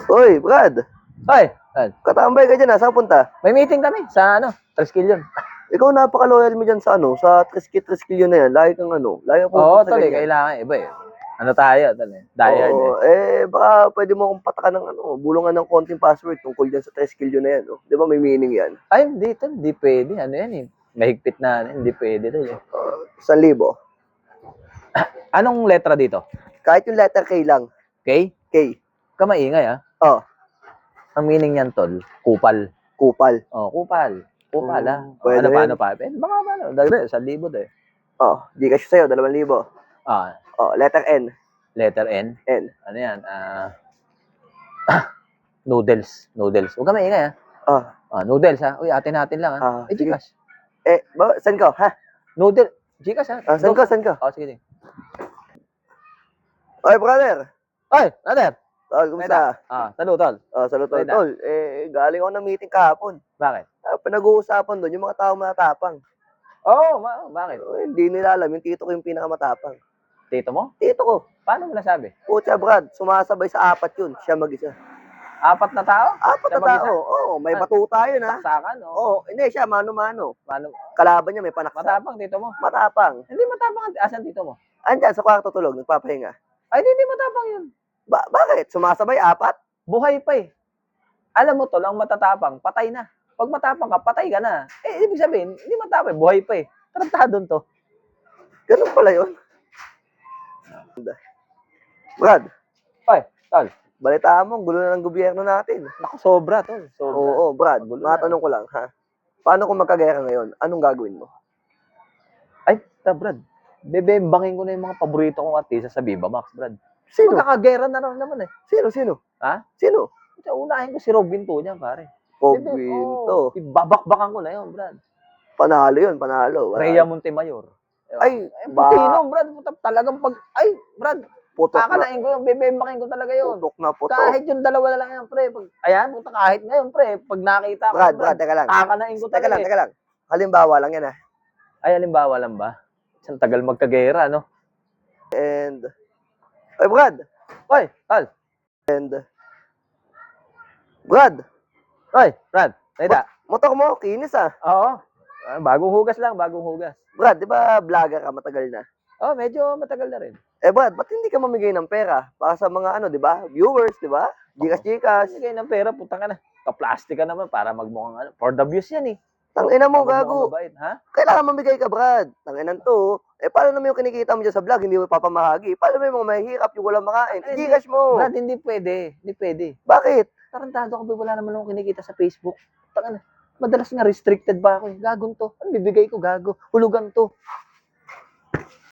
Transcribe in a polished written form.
Uy, Brad. Hoy, Brad. Katambay ka dyan, saan punta? May meeting kami sa Triskelion. Ikaw napaka-loyal mo dyan sa sa Triskelion na yan. Lagi kang lagi kang Oo, pupunta sa tol, ganyan. kailangan iba eh. Ano tayo, tol eh. Diehard eh. Oo, baka pwede mo akong patakan ng bulungan ng konting password tungkol dyan sa Triskelion na yan. Di ba may meaning yan? Ay, hindi, tol, hindi pwede. Ano yan eh. Mahigpit na, hindi pwede, tol eh. 1,000. Anong letra dito? Kahit yung letter K lang. K? K. Kamaingay ah. Oh, Ang meaning niyan, tol, kupal. kupal. Oh, kupal. Kupal ah. Pwede Paano pa? Baka paano, dagdag, 1,000 eh. Gcash sa'yo, 2,000. Ah, Letter N. letter N. N. Ano yan? Noodles. Huwag ka maingay ah. Noodles ha. Uy, atin lang ha. Sige. Gcash. Saan ka, ha? Noodle. Gcash ha. Saan ka? Sige. Oy, brother. Oy, brother. Tol, kumusta? Salut, tol. Salut, tol. Pwede. Tol, galing ako ng meeting kahapon. Bakit? Pinag-uusapan doon yung mga tao matapang. Bakit? Hindi nila alam, yung tito ko yung pinakamatapang. Tito mo? Tito ko. Paano mo nasabi? Putya, Brad, sumasabay sa 4 yun. Siya mag-isa. 4 na tao? 4 na tao. Oo, may batuta yun, ha? Saksakan, no? Oo, hindi, siya, mano-mano. Paano? Kalaban niya, may panaksa. Matapang, tito mo? Matapang. Hindi matapang. Asan tito mo? Andyan, sa kwarto tulog, nagpapahinga. Ay, hindi matapang yun. Bakit? Sumasabay 4? Buhay pa eh. Alam mo tol, ang matatapang, patay na. Pag matapang ka, patay ka na. Ibig sabihin, hindi matapang, buhay pa eh. Tarantado to. Ganun pala yun. Brad. Oy, tol. Balitaan mo, gulo na ng gobyerno natin. Naku, sobra tol. Sobra. Oo, Brad. Gulo Matanong ko lang, ha? Paano kung magkagera ngayon? Anong gagawin mo? Ay, Brad. Bebembangin ko na yung mga paborito kong artista sa Viva Max, Brad. Sino? Magkakagera na naman eh. Sino? Ha? Sino? Unahin ko si Rob Vinto niyan, pare. Vinto. Ibabakbakan ko na yun, Brad. Panalo yun, panalo. Rhea Montemayor. Ay, Putino, Brad. Talagang Brad, putok na. kakalain ko yung bebembakin ko talaga yun. Putok na putok. Kahit yung dalawa na lang yan, pre. Kahit ngayon, pre. Pag nakita ko, Brad, teka lang. kakalain ko talaga. Teka lang. Halimbawa lang yan, ha? Ay, halimbawa lang ba? Isang tagal magkagera, no? And, ay, Brad. Oy, Tal. And, Brad. Oy, Brad. Tayda. Motor mo, kinis, ah. Oo. Bagong hugas lang, bagong hugas. Brad, di ba vlogger ka matagal na? Medyo matagal na rin. Brad, ba't hindi ka mamigay ng pera para sa mga di ba? Viewers, di ba? Gikas. Hindi kayo ng pera, puta ka na. Ka-plastic ka naman para magmukhang for the views yan eh. Tangina mo, gago. Mabait, ha? Kailangan mamigay ka, Brad. Tanginan to. Paano naman yung kinikita mo dyan sa vlog, hindi mo papamahagi? Paano mo yung mga mahihirap, yung walang makain? Gigas mo. Brad, hindi pwede. Hindi pwede. Bakit? Tarantado ka ba? Wala naman akong kinikita sa Facebook. Tangina. Madalas nga restricted ba ako eh. Gagong to. Ano bibigay ko? Gago. Hulugan to.